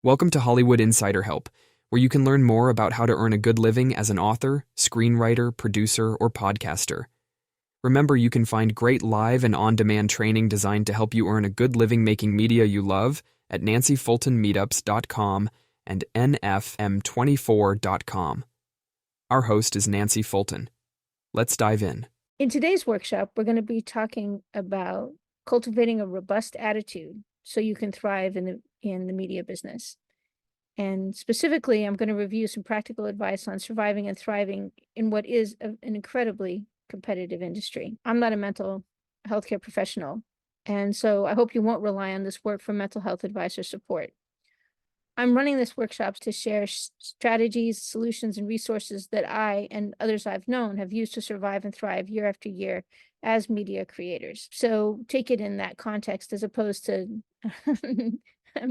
Welcome to Hollywood Insider Help, where you can learn more about how to earn a good living as an author, screenwriter, producer, or podcaster. Remember, you can find great live and on-demand training designed to help you earn a good living making media you love at nancyfultonmeetups.com and nfm24.com. Our host is Nancy Fulton. Let's dive in. In today's workshop, we're going to be talking about cultivating a robust attitude so you can thrive in the media business. And specifically, I'm going to review some practical advice on surviving and thriving in what is an incredibly competitive industry. I'm not a mental health care professional, and so I hope you won't rely on this work for mental health advice or support. I'm running this workshop to share strategies, solutions, and resources that I and others I've known have used to survive and thrive year after year as media creators. So take it in that context as opposed to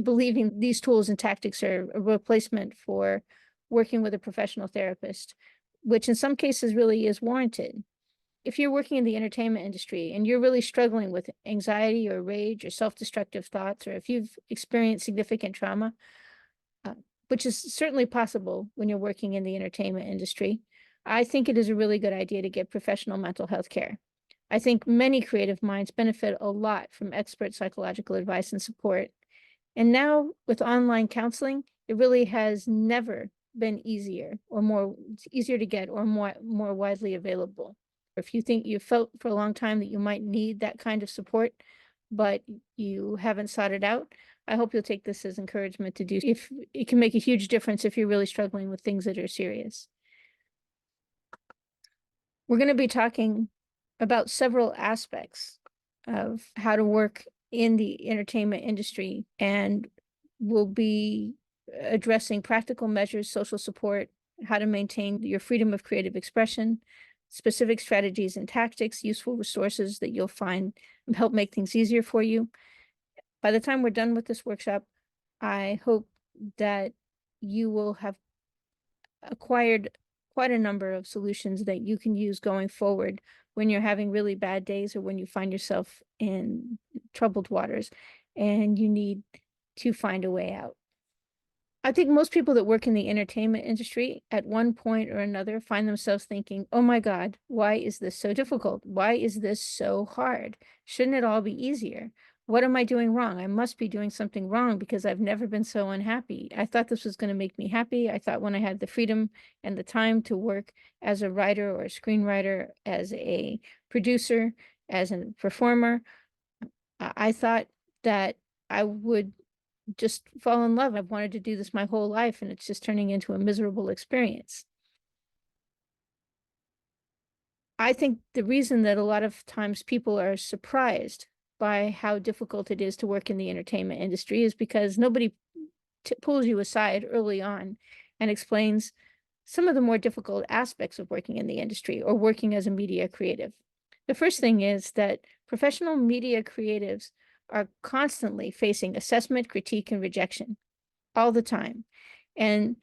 believing these tools and tactics are a replacement for working with a professional therapist, which in some cases really is warranted. If you're working in the entertainment industry and you're really struggling with anxiety or rage or self-destructive thoughts, or if you've experienced significant trauma, which is certainly possible when you're working in the entertainment industry, I think it is a really good idea to get professional mental health care. I think many creative minds benefit a lot from expert psychological advice and support. And now with online counseling, it really has never been easier to get or more widely available. If you think you felt for a long time that you might need that kind of support, but you haven't sought it out, I hope you'll take this as encouragement to do. If it can make a huge difference if you're really struggling with things that are serious. We're going to be talking about several aspects of how to work in the entertainment industry, and we'll be addressing practical measures, social support, how to maintain your freedom of creative expression, specific strategies and tactics, useful resources that you'll find help make things easier for you. By the time we're done with this workshop, I hope that you will have acquired quite a number of solutions that you can use going forward when you're having really bad days or when you find yourself in troubled waters and you need to find a way out. I think most people that work in the entertainment industry at one point or another find themselves thinking, oh my God, why is this so difficult? Why is this so hard? Shouldn't it all be easier? What am I doing wrong? I must be doing something wrong because I've never been so unhappy. I thought this was going to make me happy. I thought when I had the freedom and the time to work as a writer or a screenwriter, as a producer, as a performer, I thought that I would just fall in love. I've wanted to do this my whole life, and it's just turning into a miserable experience. I think the reason that a lot of times people are surprised by how difficult it is to work in the entertainment industry is because nobody pulls you aside early on and explains some of the more difficult aspects of working in the industry or working as a media creative. The first thing is that professional media creatives are constantly facing assessment, critique, and rejection all the time. And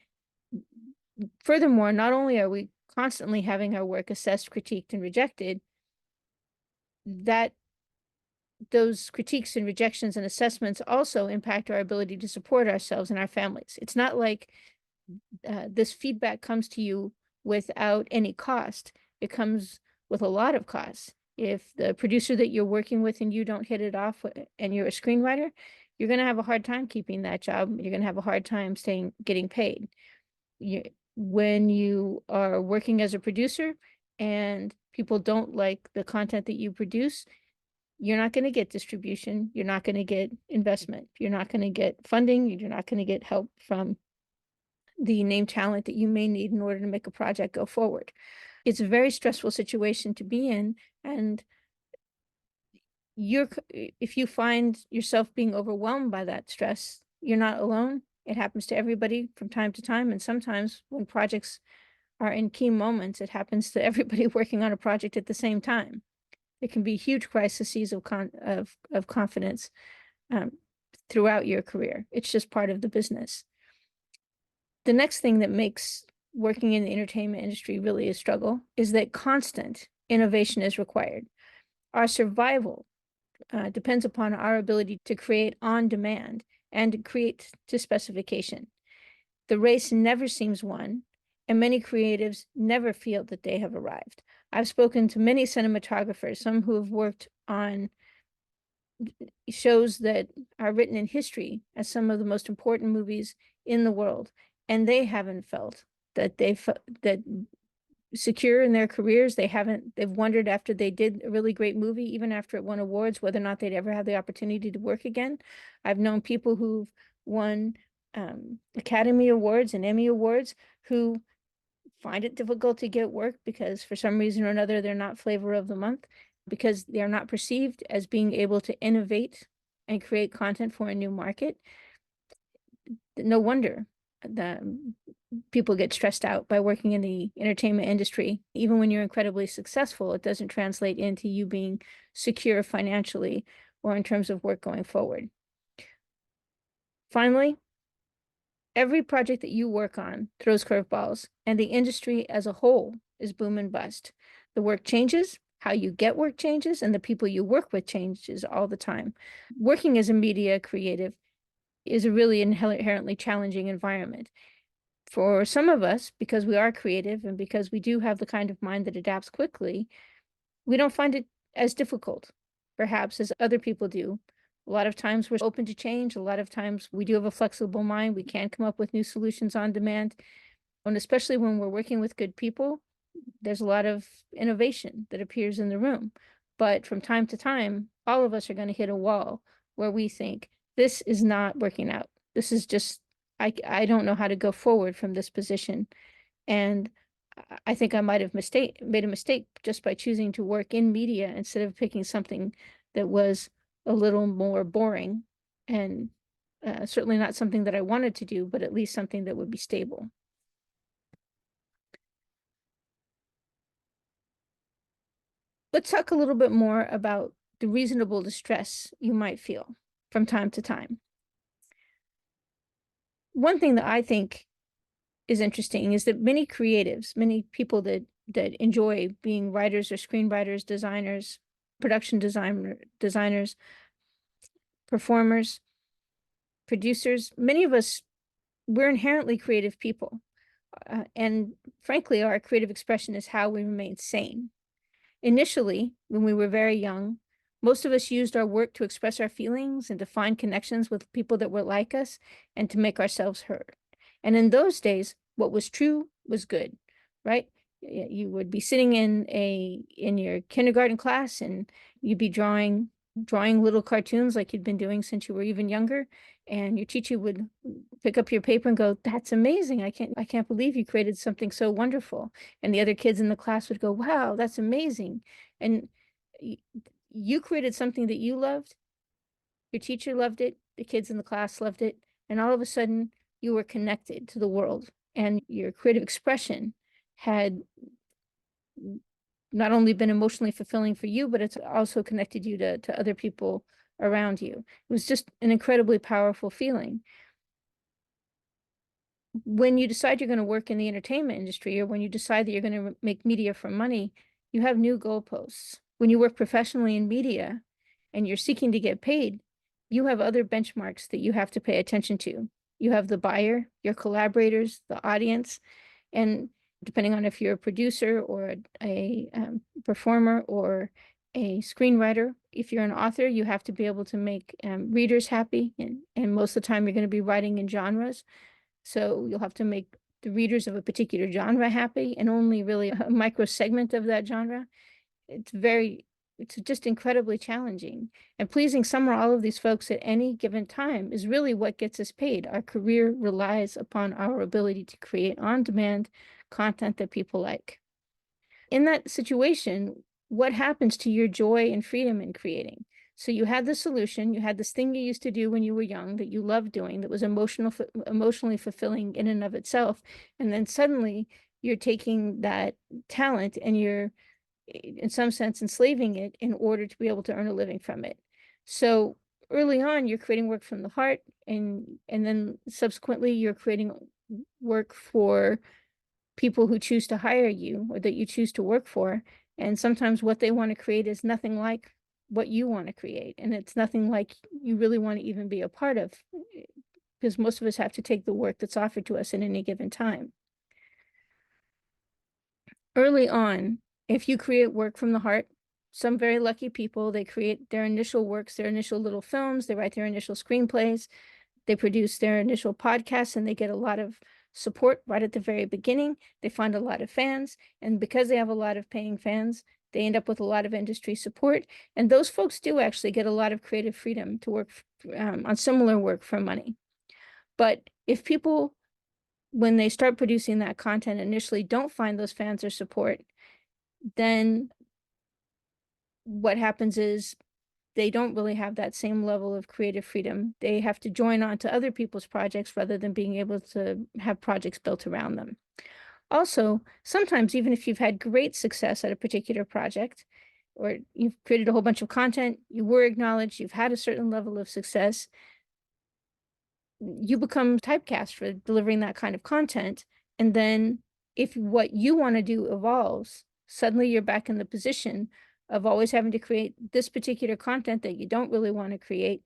furthermore, not only are we constantly having our work assessed, critiqued, and rejected, that those critiques and rejections and assessments also impact our ability to support ourselves and our families. It's not like this feedback comes to you without any cost. It comes with a lot of costs. If the producer that you're working with and you don't hit it off and you're a screenwriter, you're going to have a hard time keeping that job. You're going to have a hard time getting paid. When you are working as a producer and people don't like the content that you produce, you're not going to get distribution. You're not going to get investment. You're not going to get funding. You're not going to get help from the name talent that you may need in order to make a project go forward. It's a very stressful situation to be in, and if you find yourself being overwhelmed by that stress, you're not alone. It happens to everybody from time to time, and sometimes when projects are in key moments, it happens to everybody working on a project at the same time. It can be huge crises of confidence throughout your career. It's just part of the business. The next thing that makes working in the entertainment industry really a struggle is that constant innovation is required. Our survival depends upon our ability to create on demand and create to specification. The race never seems won, and many creatives never feel that they have arrived. I've spoken to many cinematographers, some who have worked on shows that are written in history as some of the most important movies in the world, and they haven't felt that that secure in their careers. They've wondered after they did a really great movie, even after it won awards, whether or not they'd ever have the opportunity to work again. I've known people who've won Academy Awards and Emmy Awards who find it difficult to get work because for some reason or another, they're not flavor of the month, because they're not perceived as being able to innovate and create content for a new market. No wonder that people get stressed out by working in the entertainment industry. Even when you're incredibly successful, it doesn't translate into you being secure financially or in terms of work going forward. Finally, every project that you work on throws curveballs, and the industry as a whole is boom and bust. The work changes, how you get work changes, and the people you work with changes all the time. Working as a media creative is a really inherently challenging environment. For some of us, because we are creative and because we do have the kind of mind that adapts quickly, we don't find it as difficult, perhaps, as other people do. A lot of times we're open to change. A lot of times we do have a flexible mind. We can come up with new solutions on demand. And especially when we're working with good people, there's a lot of innovation that appears in the room. But from time to time, all of us are going to hit a wall where we think, this is not working out. This is just, I don't know how to go forward from this position. And I think I might have made a mistake just by choosing to work in media instead of picking something that was a little more boring and certainly not something that I wanted to do, but at least something that would be stable. Let's talk a little bit more about the reasonable distress you might feel from time to time. One thing that I think is interesting is that many creatives, many people that enjoy being writers or screenwriters, designers, designers, performers, producers, many of us, we're inherently creative people. And frankly, our creative expression is how we remain sane. Initially, when we were very young, most of us used our work to express our feelings and to find connections with people that were like us and to make ourselves heard. And in those days, what was true was good, right? You would be sitting in your kindergarten class and you'd be drawing little cartoons like you'd been doing since you were even younger, and your teacher would pick up your paper and go, "That's amazing. I can't believe you created something so wonderful." And the other kids in the class would go, "Wow, that's amazing." And you created something that you loved. Your teacher loved it, the kids in the class loved it, and all of a sudden you were connected to the world, and your creative expression had not only been emotionally fulfilling for you, but it's also connected you to other people around you. It was just an incredibly powerful feeling. When you decide you're going to work in the entertainment industry, or when you decide that you're going to make media for money, you have new goalposts. When you work professionally in media and you're seeking to get paid, you have other benchmarks that you have to pay attention to. You have the buyer, your collaborators, the audience, and depending on if you're a producer or a performer or a screenwriter, if you're an author, you have to be able to make readers happy. And most of the time, you're going to be writing in genres. So you'll have to make the readers of a particular genre happy, and only really a micro segment of that genre. It's just incredibly challenging. And pleasing some or all of these folks at any given time is really what gets us paid. Our career relies upon our ability to create on-demand content that people like. In that situation, what happens to your joy and freedom in creating? So you had the solution, you had this thing you used to do when you were young that you loved doing, that was emotionally fulfilling in and of itself. And then suddenly you're taking that talent and you're, in some sense, enslaving it in order to be able to earn a living from it. So early on, you're creating work from the heart, and then subsequently you're creating work for people who choose to hire you or that you choose to work for. And sometimes what they want to create is nothing like what you want to create. And it's nothing like you really want to even be a part of, because most of us have to take the work that's offered to us at any given time. Early on, if you create work from the heart, some very lucky people, they create their initial works, their initial little films, they write their initial screenplays, they produce their initial podcasts, and they get a lot of support right at the very beginning. They find a lot of fans, and because they have a lot of paying fans, they end up with a lot of industry support. And those folks do actually get a lot of creative freedom to work on similar work for money. But if people, when they start producing that content, initially don't find those fans or support, then what happens is they don't really have that same level of creative freedom. They have to join on to other people's projects rather than being able to have projects built around them. Also, sometimes even if you've had great success at a particular project, or you've created a whole bunch of content, you were acknowledged, you've had a certain level of success, you become typecast for delivering that kind of content. And then if what you want to do evolves, suddenly you're back in the position of always having to create this particular content that you don't really want to create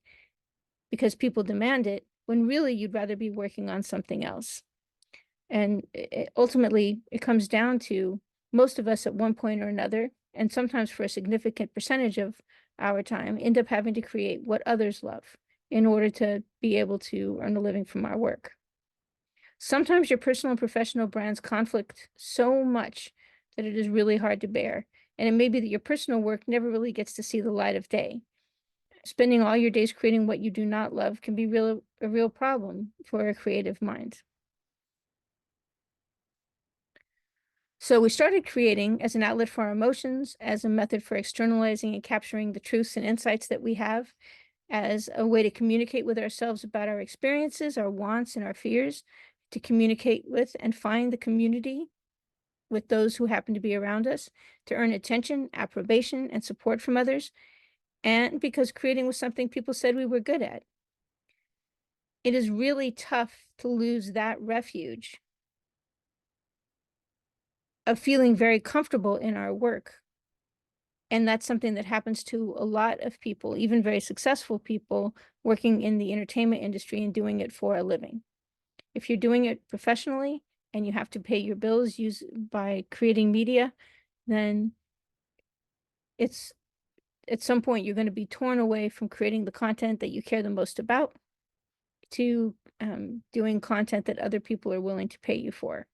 because people demand it, when really you'd rather be working on something else. And ultimately, it comes down to most of us at one point or another, and sometimes for a significant percentage of our time, end up having to create what others love in order to be able to earn a living from our work. Sometimes your personal and professional brands conflict so much that it is really hard to bear. And it may be that your personal work never really gets to see the light of day. Spending all your days creating what you do not love can be a real problem for a creative mind. So we started creating as an outlet for our emotions, as a method for externalizing and capturing the truths and insights that we have, as a way to communicate with ourselves about our experiences, our wants, and our fears, to communicate with and find the community with those who happen to be around us, to earn attention, approbation, and support from others, and because creating was something people said we were good at. It is really tough to lose that refuge of feeling very comfortable in our work. And that's something that happens to a lot of people, even very successful people working in the entertainment industry and doing it for a living. If you're doing it professionally and you have to pay your bills by creating media, then it's at some point you're going to be torn away from creating the content that you care the most about to doing content that other people are willing to pay you for,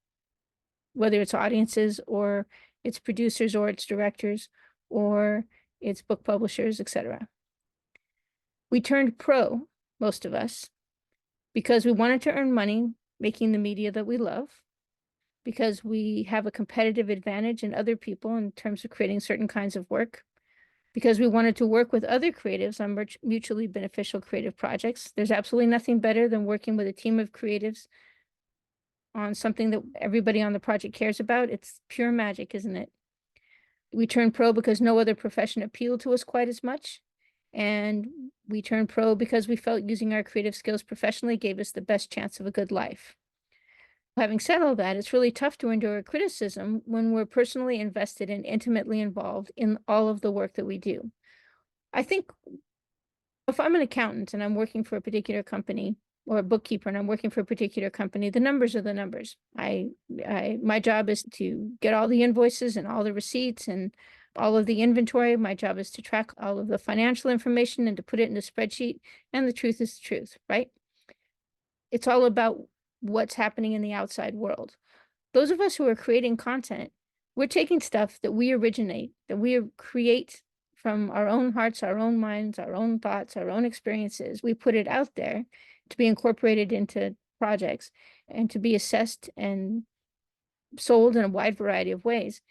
whether it's audiences or it's producers or it's directors or it's book publishers, etc. We turned pro, most of us, because we wanted to earn money making the media that we love, because we have a competitive advantage in other people in terms of creating certain kinds of work, because we wanted to work with other creatives on mutually beneficial creative projects. There's absolutely nothing better than working with a team of creatives on something that everybody on the project cares about. It's pure magic, isn't it? We turned pro because no other profession appealed to us quite as much. And we turned pro because we felt using our creative skills professionally gave us the best chance of a good life. Having said all that, it's really tough to endure criticism when we're personally invested and intimately involved in all of the work that we do. I think if I'm an accountant and I'm working for a particular company, or a bookkeeper and I'm working for a particular company, the numbers are the numbers. My job is to get all the invoices and all the receipts and all of the inventory. My job is to track all of the financial information and to put it in a spreadsheet. And the truth is the truth, right? It's all about what's happening in the outside world. Those of us who are creating content, we're taking stuff that we originate, that we create from our own hearts, our own minds, our own thoughts, our own experiences. We put it out there to be incorporated into projects and to be assessed and sold in a wide variety of ways.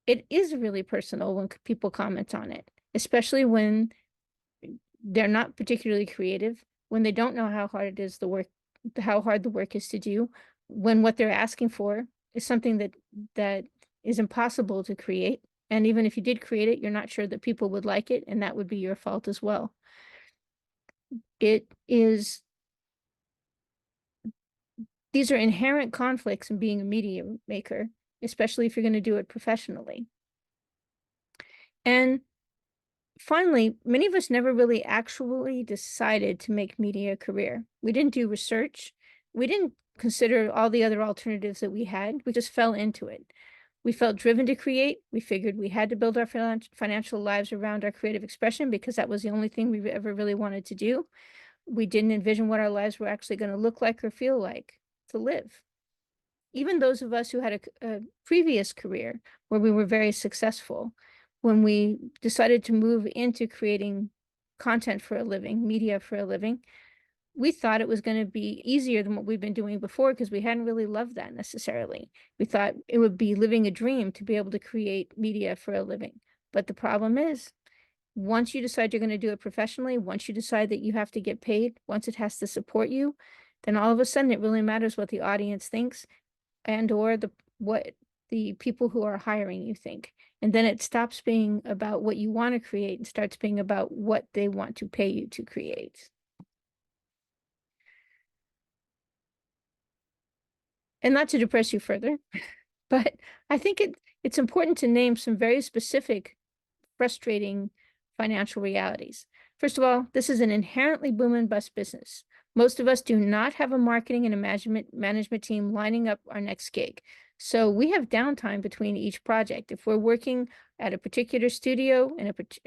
It is really personal when people comment on it, especially when they're not particularly creative, when they don't know how hard it is how hard the work is to do, when what they're asking for is something that is impossible to create. And even if you did create it, you're not sure that people would like it, and that would be your fault as well. These are inherent conflicts in being a media maker, especially if you're going to do it professionally. And Finally, many of us never really actually decided to make media a career. We didn't do research. We didn't consider all the other alternatives that we had. We just fell into it. We felt driven to create. We figured we had to build our financial lives around our creative expression because that was the only thing we ever really wanted to do. We didn't envision what our lives were actually going to look like or feel like to live. Even those of us who had a previous career where we were very successful, when we decided to move into creating content for a living, media for a living, we thought it was going to be easier than what we've been doing before because we hadn't really loved that necessarily. We thought it would be living a dream to be able to create media for a living. But the problem is, once you decide you're going to do it professionally, once you decide that you have to get paid, once it has to support you, then all of a sudden it really matters what the audience thinks and or what the people who are hiring you think. And then it stops being about what you want to create and starts being about what they want to pay you to create. And not to depress you further, but I think it's important to name some very specific, frustrating financial realities. First of all, this is an inherently boom and bust business. Most of us do not have a marketing and a management team lining up our next gig. So we have downtime between each project. If we're working at a particular studio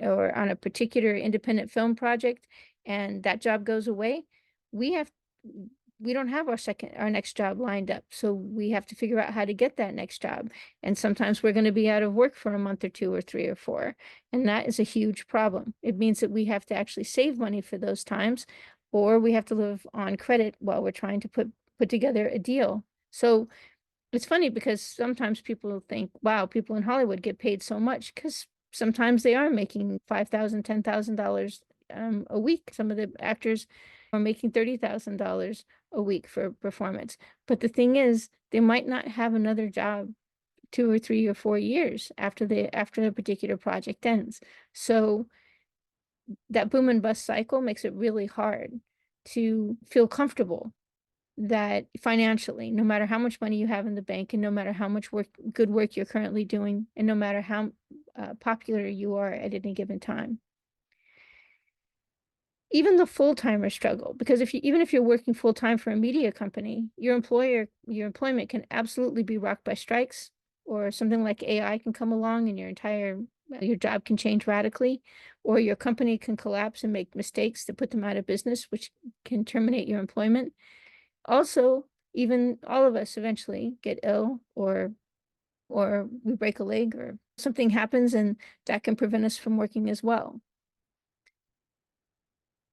or on a particular independent film project and that job goes away, we have we don't have our next job lined up. So we have to figure out how to get that next job. And sometimes we're going to be out of work for a month or two or three or four. And that is a huge problem. It means that we have to actually save money for those times, or we have to live on credit while we're trying to put together a deal. So it's funny because sometimes people think, wow, people in Hollywood get paid so much because sometimes they are making $5,000, $10,000 a week. Some of the actors are making $30,000 a week for a performance. But the thing is, they might not have another job 2 or 3 or 4 years after a particular project ends. So that boom and bust cycle makes it really hard to feel comfortable that financially, no matter how much money you have in the bank and no matter how much good work you're currently doing, and no matter how popular you are at any given time. Even the full-timers struggle because even if you're working full-time for a media company, your employment can absolutely be rocked by strikes, or something like AI can come along and your job can change radically, or your company can collapse and make mistakes to put them out of business, which can terminate your employment. Also, even all of us eventually get ill or we break a leg or something happens and that can prevent us from working as well.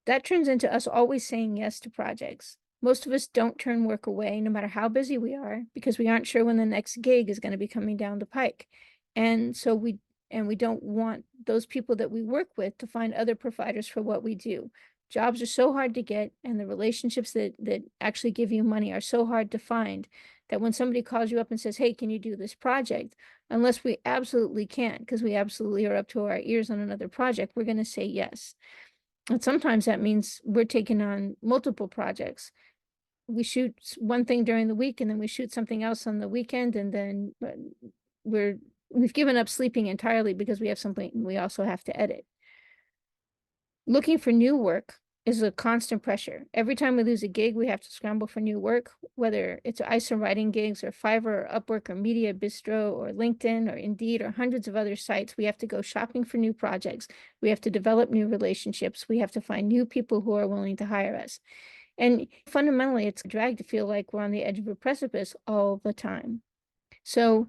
That turns into us always saying yes to projects. Most of us don't turn work away, no matter how busy we are, because we aren't sure when the next gig is going to be coming down the pike. And so we don't want those people that we work with to find other providers for what we do. Jobs are so hard to get, and the relationships that actually give you money are so hard to find that when somebody calls you up and says, hey, can you do this project? Unless we absolutely can't, because we absolutely are up to our ears on another project, we're going to say yes. And sometimes that means we're taking on multiple projects. We shoot one thing during the week and then we shoot something else on the weekend, and then we've given up sleeping entirely because we have something we also have to edit. Looking for new work is a constant pressure. Every time we lose a gig, we have to scramble for new work, whether it's ISO writing gigs or Fiverr or Upwork or Media Bistro or LinkedIn or Indeed or hundreds of other sites. We have to go shopping for new projects. We have to develop new relationships. We have to find new people who are willing to hire us. And fundamentally, it's a drag to feel like we're on the edge of a precipice all the time. So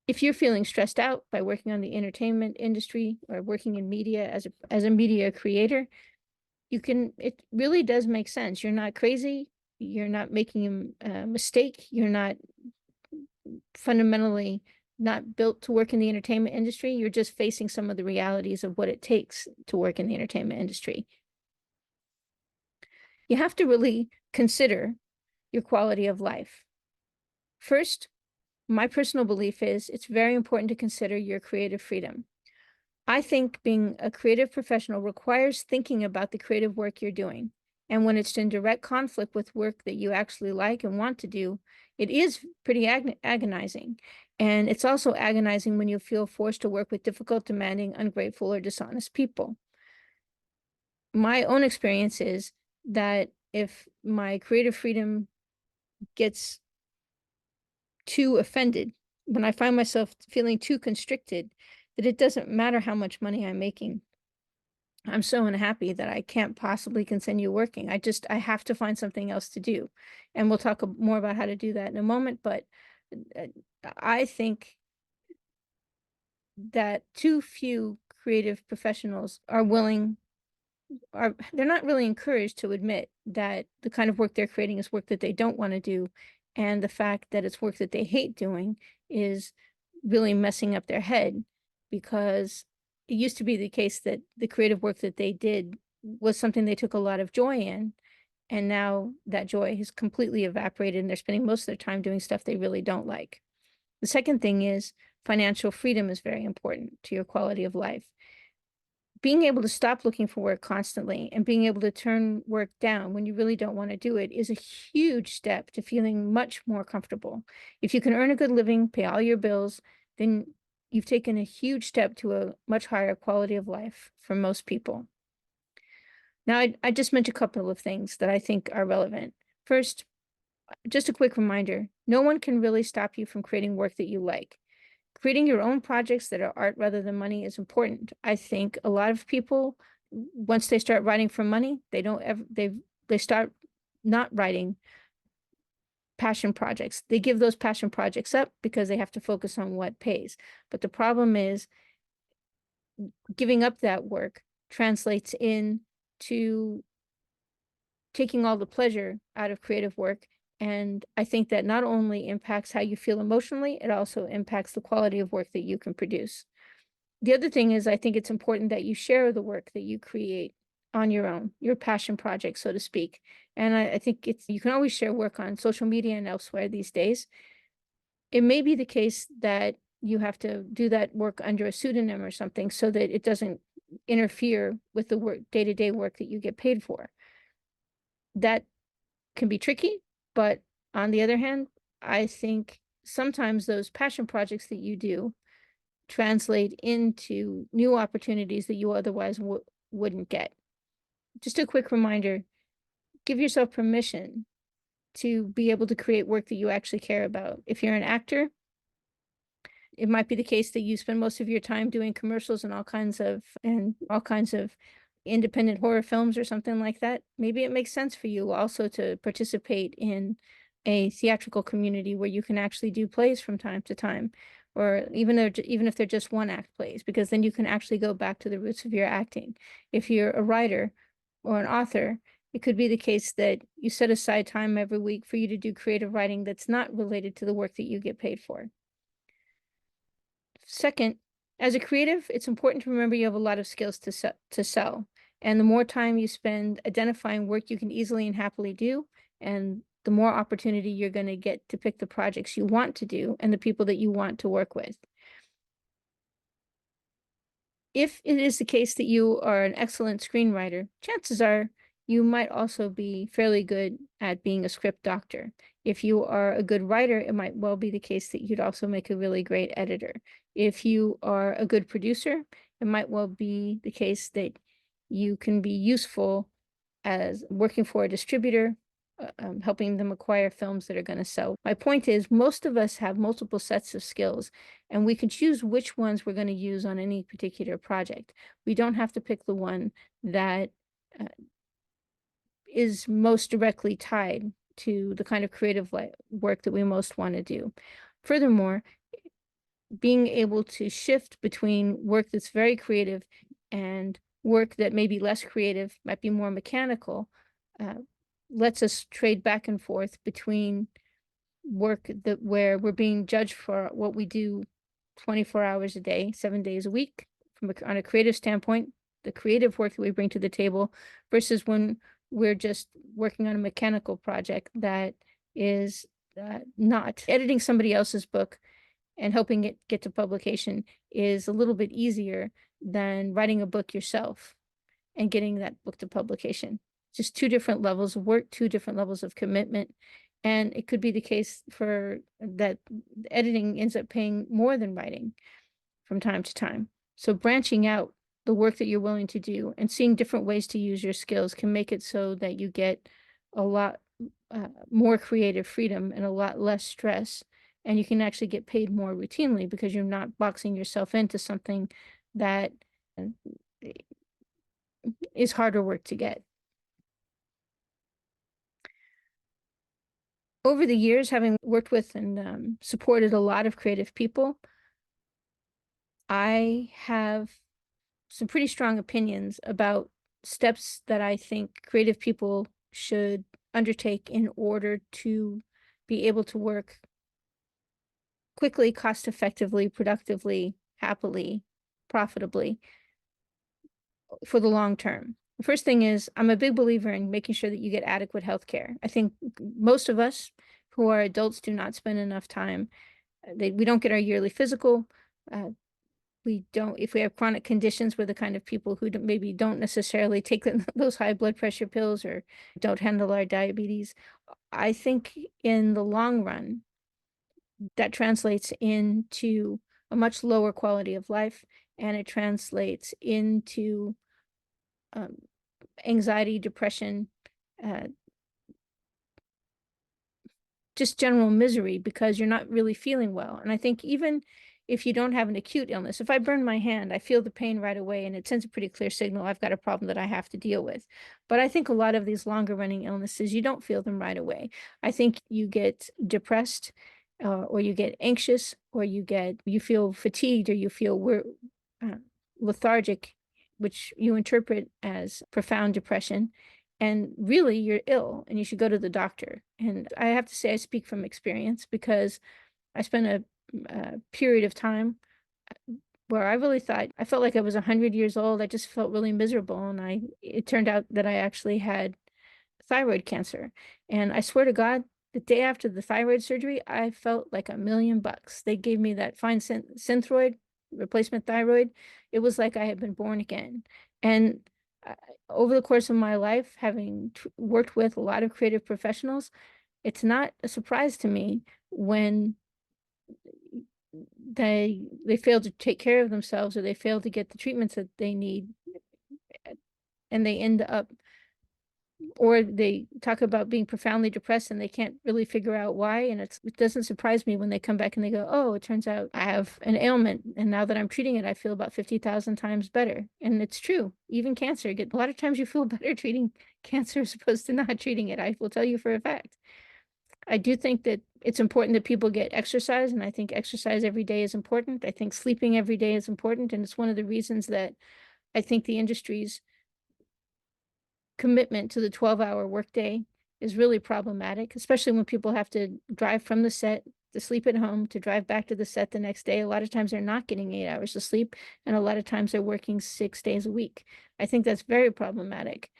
if you're feeling stressed out by working on the entertainment industry or working in media as a media creator, it really does make sense. You're not crazy. You're not making a mistake. You're not fundamentally not built to work in the entertainment industry. You're just facing some of the realities of what it takes to work in the entertainment industry. You have to really consider your quality of life. First, my personal belief is it's very important to consider your creative freedom. I think being a creative professional requires thinking about the creative work you're doing. And when it's in direct conflict with work that you actually like and want to do, it is pretty agonizing. And it's also agonizing when you feel forced to work with difficult, demanding, ungrateful, or dishonest people. My own experience is that if my creative freedom gets too offended, when I find myself feeling too constricted, that it doesn't matter how much money I'm making. I'm so unhappy that I can't possibly continue working. I have to find something else to do. And we'll talk more about how to do that in a moment. But uh, I think that too few creative professionals they're not really encouraged to admit that the kind of work they're creating is work that they don't want to do, and the fact that it's work that they hate doing is really messing up their head, because it used to be the case that the creative work that they did was something they took a lot of joy in, and now that joy has completely evaporated and they're spending most of their time doing stuff they really don't like. The second thing is financial freedom is very important to your quality of life. Being able to stop looking for work constantly and being able to turn work down when you really don't want to do it is a huge step to feeling much more comfortable. If you can earn a good living, pay all your bills, then you've taken a huge step to a much higher quality of life for most people. Now, I just mentioned a couple of things that I think are relevant. First, just a quick reminder, no one can really stop you from creating work that you like. Creating your own projects that are art rather than money is important. I think a lot of people, once they start writing for money, they don't ever they start not writing passion projects. They give those passion projects up because they have to focus on what pays. But the problem is giving up that work translates into taking all the pleasure out of creative work. And I think that not only impacts how you feel emotionally, it also impacts the quality of work that you can produce. The other thing is, I think it's important that you share the work that you create on your own, your passion project, so to speak. And I think you can always share work on social media and elsewhere these days. It may be the case that you have to do that work under a pseudonym or something so that it doesn't interfere with the work, day-to-day work that you get paid for. That can be tricky, but on the other hand, I think sometimes those passion projects that you do translate into new opportunities that you otherwise wouldn't get. Just a quick reminder, give yourself permission to be able to create work that you actually care about. If you're an actor, it might be the case that you spend most of your time doing commercials and all kinds of independent horror films or something like that. Maybe it makes sense for you also to participate in a theatrical community where you can actually do plays from time to time, or even if they're just one act plays, because then you can actually go back to the roots of your acting. If you're a writer or an author, it could be the case that you set aside time every week for you to do creative writing that's not related to the work that you get paid for. Second, as a creative, it's important to remember you have a lot of skills to sell. And the more time you spend identifying work you can easily and happily do, and the more opportunity you're going to get to pick the projects you want to do and the people that you want to work with. If it is the case that you are an excellent screenwriter, chances are you might also be fairly good at being a script doctor. If you are a good writer, it might well be the case that you'd also make a really great editor. If you are a good producer, it might well be the case that you can be useful as working for a distributor, helping them acquire films that are going to sell. My point is, most of us have multiple sets of skills, and we can choose which ones we're going to use on any particular project. We don't have to pick the one that uh, is most directly tied to the kind of creative work that we most want to do. Furthermore, being able to shift between work that's very creative and work that may be less creative, might be more mechanical, uh, lets us trade back and forth between work where we're being judged for what we do 24 hours a day, 7 days a week, on a creative standpoint, the creative work that we bring to the table, versus when we're just working on a mechanical project that is not editing somebody else's book and hoping it get to publication is a little bit easier than writing a book yourself and getting that book to publication. Just two different levels of work, two different levels of commitment. And it could be the case for that editing ends up paying more than writing from time to time. So branching out the work that you're willing to do and seeing different ways to use your skills can make it so that you get a lot more creative freedom and a lot less stress. And you can actually get paid more routinely because you're not boxing yourself into something that uh, is harder work to get. Over the years, having worked with and supported a lot of creative people, I have some pretty strong opinions about steps that I think creative people should undertake in order to be able to work quickly, cost effectively, productively, happily, profitably for the long term. The first thing is I'm a big believer in making sure that you get adequate health care. I think most of us who are adults do not spend enough time. We don't get our yearly physical. Uh, we don't, if we have chronic conditions, we're the kind of people who maybe don't necessarily take those high blood pressure pills or don't handle our diabetes. I think in the long run, that translates into a much lower quality of life, and it translates into um, anxiety, depression, uh, just general misery because you're not really feeling well. And I think even if you don't have an acute illness, if I burn my hand, I feel the pain right away and it sends a pretty clear signal I've got a problem that I have to deal with. But I think a lot of these longer running illnesses, you don't feel them right away. I think you get depressed or you get anxious or you feel fatigued or you feel uh, lethargic, which you interpret as profound depression. And really, you're ill and you should go to the doctor. And I have to say, I speak from experience because I spent a period of time where I really thought I felt like I was 100 years old. I just felt really miserable. And it turned out that I actually had thyroid cancer. And I swear to God, the day after the thyroid surgery, I felt like $1,000,000. They gave me that fine synthroid replacement thyroid. It was like I had been born again. And I, over the course of my life, having worked with a lot of creative professionals, it's not a surprise to me when they fail to take care of themselves or they fail to get the treatments that they need and they end up or they talk about being profoundly depressed and they can't really figure out why. And it doesn't surprise me when they come back and they go, oh, it turns out I have an ailment. And now that I'm treating it, I feel about 50,000 times better. And it's true. Even cancer, a lot of times you feel better treating cancer as opposed to not treating it. I will tell you for a fact. I do think that it's important that people get exercise. And I think exercise every day is important. I think sleeping every day is important. And it's one of the reasons that I think the industry's commitment to the 12-hour workday is really problematic, especially when people have to drive from the set to sleep at home to drive back to the set the next day. A lot of times they're not getting 8 hours of sleep, and a lot of times they're working 6 days a week. I think that's very problematic.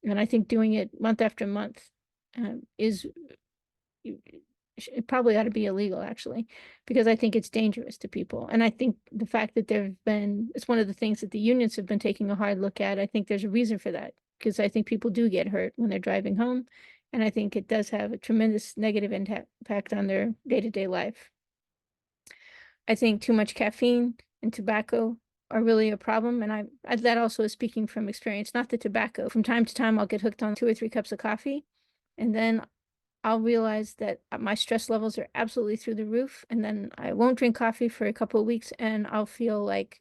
And I think doing it month after month is it probably ought to be illegal actually, because I think it's dangerous to people. And I think the fact that it's one of the things that the unions have been taking a hard look at. I think there's a reason for that, because I think people do get hurt when they're driving home. And I think it does have a tremendous negative impact on their day-to-day life. I think too much caffeine and tobacco are really a problem. And that also is speaking from experience, not the tobacco. From time to time, I'll get hooked on 2 or 3 cups of coffee. And then I'll realize that my stress levels are absolutely through the roof. And then I won't drink coffee for a couple of weeks and I'll feel like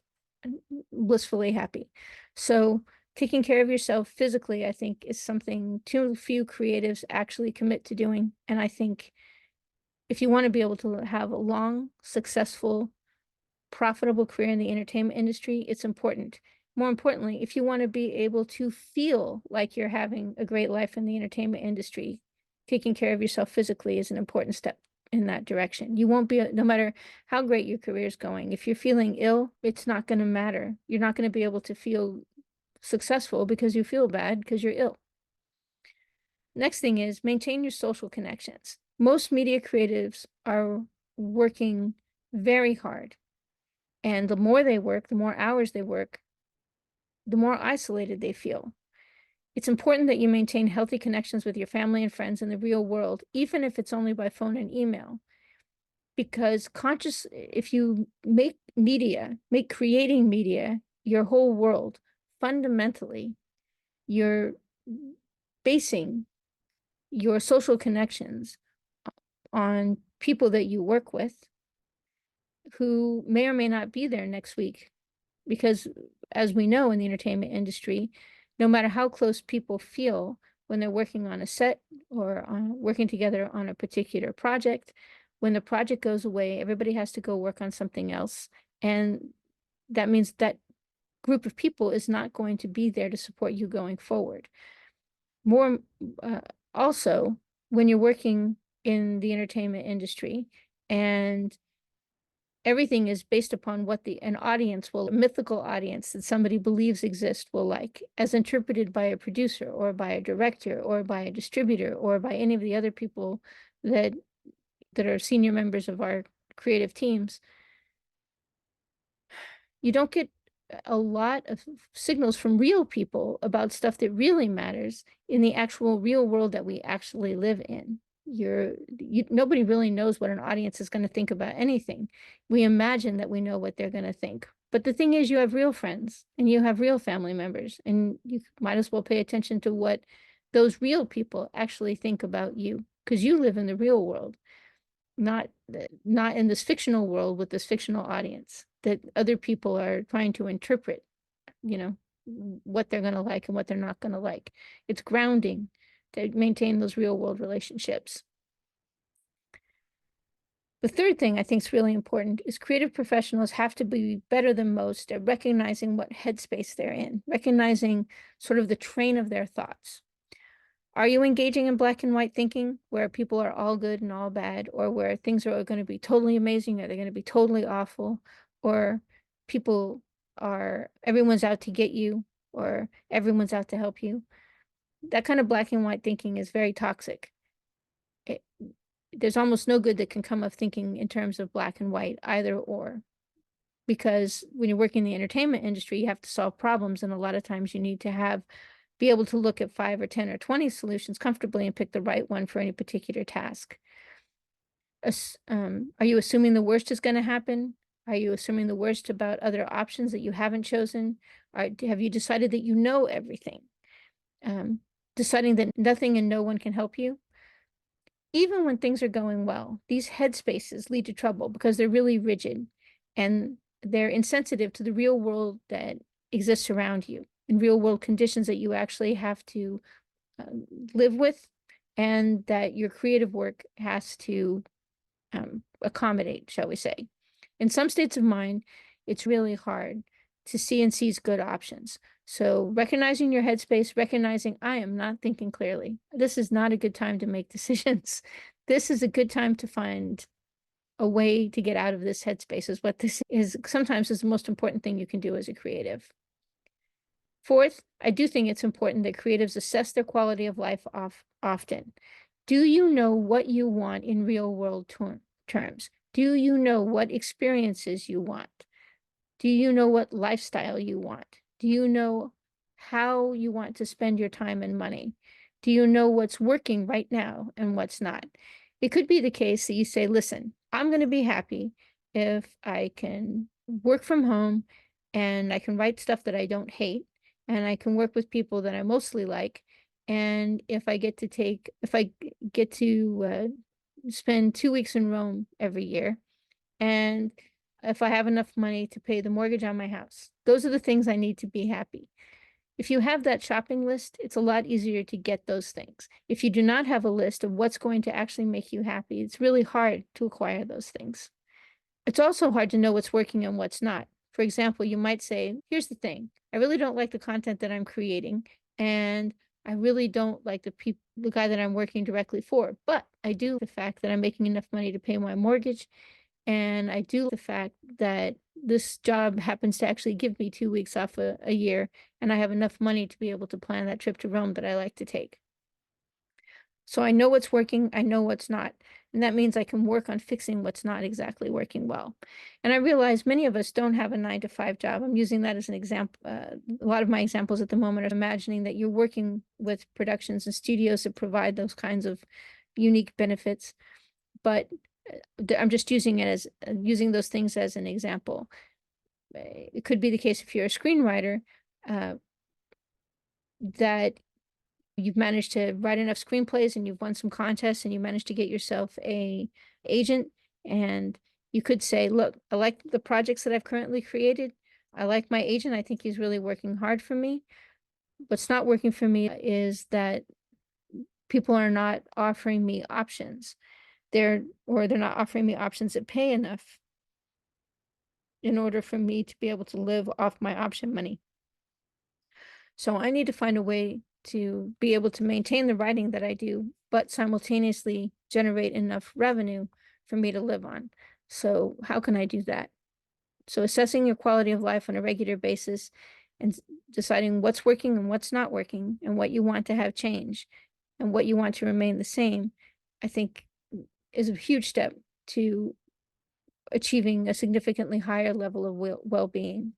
blissfully happy. So taking care of yourself physically, I think, is something too few creatives actually commit to doing. And I think if you want to be able to have a long, successful, profitable career in the entertainment industry, it's important. More importantly, if you want to be able to feel like you're having a great life in the entertainment industry, taking care of yourself physically is an important step in that direction. You won't be, no matter how great your career is going, if you're feeling ill, it's not going to matter. You're not going to be able to feel successful because you feel bad because you're ill. Next thing is maintain your social connections. Most media creatives are working very hard. And the more they work, the more hours they work, the more isolated they feel. It's important that you maintain healthy connections with your family and friends in the real world, even if it's only by phone and email. Because if you make creating media your whole world, fundamentally, you're basing your social connections on people that you work with who may or may not be there next week. Because as we know in the entertainment industry, no matter how close people feel when they're working on a set or working together on a particular project, when the project goes away, everybody has to go work on something else. And that means that group of people is not going to be there to support you going forward. More uh, also, when you're working in the entertainment industry and everything is based upon what a mythical audience that somebody believes exists will like, as interpreted by a producer or by a director or by a distributor or by any of the other people that are senior members of our creative teams. You don't get a lot of signals from real people about stuff that really matters in the actual real world that we actually live in. Nobody really knows what an audience is going to think about anything. We imagine that we know what they're going to think. But the thing is, you have real friends and you have real family members, and you might as well pay attention to what those real people actually think about you, because you live in the real world, not in this fictional world with this fictional audience that other people are trying to interpret, you know, what they're going to like and what they're not going to like. It's grounding to maintain those real world relationships. The third thing I think is really important is creative professionals have to be better than most at recognizing what headspace they're in, recognizing sort of the train of their thoughts. Are you engaging in black and white thinking where people are all good and all bad, or where things are going to be totally amazing or they're going to be totally awful, or everyone's out to get you or everyone's out to help you? That kind of black and white thinking is very toxic. It, there's almost no good that can come of thinking in terms of black and white, either or. Because when you're working in the entertainment industry, you have to solve problems, and a lot of times you need to be able to look at 5 or 10 or 20 solutions comfortably and pick the right one for any particular task. Are you assuming the worst is going to happen? Are you assuming the worst about other options that you haven't chosen? Have you decided that you know everything? Deciding that nothing and no one can help you? Even when things are going well, these headspaces lead to trouble because they're really rigid and they're insensitive to the real world that exists around you, in real world conditions that you actually have to live with and that your creative work has to accommodate, shall we say. In some states of mind, it's really hard to see and seize good options. So recognizing your headspace, recognizing I am not thinking clearly. This is not a good time to make decisions. This is a good time to find a way to get out of this headspace, is what this is. Sometimes is the most important thing you can do as a creative. Fourth, I do think it's important that creatives assess their quality of life often. Do you know what you want in real world terms? Do you know what experiences you want? Do you know what lifestyle you want? Do you know how you want to spend your time and money? Do you know what's working right now and what's not? It could be the case that you say, listen, I'm going to be happy if I can work from home and I can write stuff that I don't hate and I can work with people that I mostly like. And if I get to spend 2 weeks in Rome every year, and if I have enough money to pay the mortgage on my house, those are the things I need to be happy. If you have that shopping list, it's a lot easier to get those things. If you do not have a list of what's going to actually make you happy, it's really hard to acquire those things. It's also hard to know what's working and what's not. For example, you might say, here's the thing. I really don't like the content that I'm creating, and I really don't like the guy that I'm working directly for, but I do the fact that I'm making enough money to pay my mortgage, and I do the fact that this job happens to actually give me 2 weeks off a year, and I have enough money to be able to plan that trip to Rome that I like to take. So I know what's working, I know what's not. And that means I can work on fixing what's not exactly working well. And I realize many of us don't have a 9 to 5 job. I'm using that as an example. A lot of my examples at the moment are imagining that you're working with productions and studios that provide those kinds of unique benefits. But I'm just using it as using those things as an example. It could be the case if you're a screenwriter, that you've managed to write enough screenplays and you've won some contests and you managed to get yourself a agent, and you could say, look, I like the projects that I've currently created. I like my agent. I think he's really working hard for me. What's not working for me is that people are not offering me options. They're not offering me options that pay enough in order for me to be able to live off my option money. So I need to find a way to be able to maintain the writing that I do, but simultaneously generate enough revenue for me to live on. So how can I do that? So assessing your quality of life on a regular basis and deciding what's working and what's not working and what you want to have change and what you want to remain the same, I think is a huge step to achieving a significantly higher level of well-being.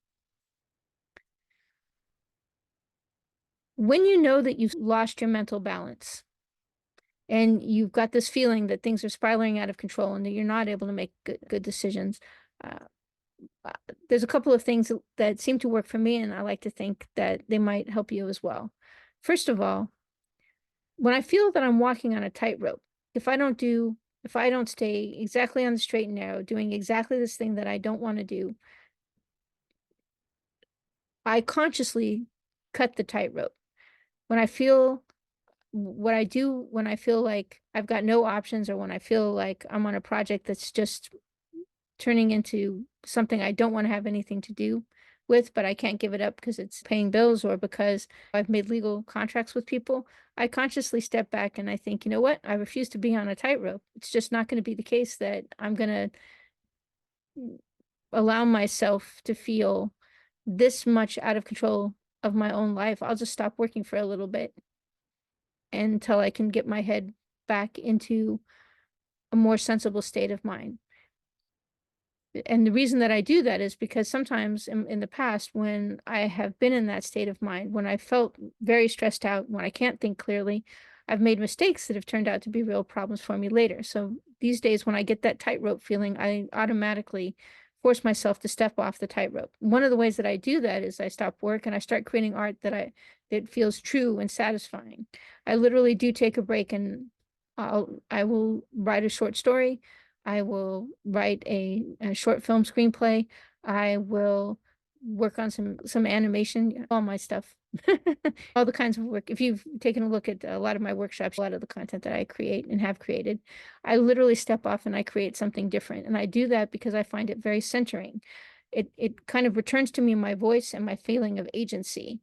When you know that you've lost your mental balance and you've got this feeling that things are spiraling out of control and that you're not able to make good decisions, uh, uh, there's a couple of things that seem to work for me, and I like to think that they might help you as well. First of all, when I feel that I'm walking on a tightrope, if I don't stay exactly on the straight and narrow, doing exactly this thing that I don't want to do, I consciously cut the tightrope. When I feel what I do when I feel like I've got no options, or when I feel like I'm on a project that's just turning into something I don't want to have anything to do with, but I can't give it up because it's paying bills or because I've made legal contracts with people, I consciously step back and I think, you know what? I refuse to be on a tightrope. It's just not going to be the case that I'm going to allow myself to feel this much out of control of my own life. I'll just stop working for a little bit until I can get my head back into a more sensible state of mind. And the reason that I do that is because sometimes in the past, when I have been in that state of mind, when I felt very stressed out, when I can't think clearly, I've made mistakes that have turned out to be real problems for me later. So these days, when I get that tightrope feeling, I automatically force myself to step off the tightrope. One of the ways that I do that is I stop work and I start creating art that feels true and satisfying. I literally do take a break, and I will write a short story. I will write a short film screenplay. I will work on some animation, all my stuff, all the kinds of work. If you've taken a look at a lot of my workshops, a lot of the content that I create and have created, I literally step off and I create something different. And I do that because I find it very centering. It kind of returns to me my voice and my feeling of agency.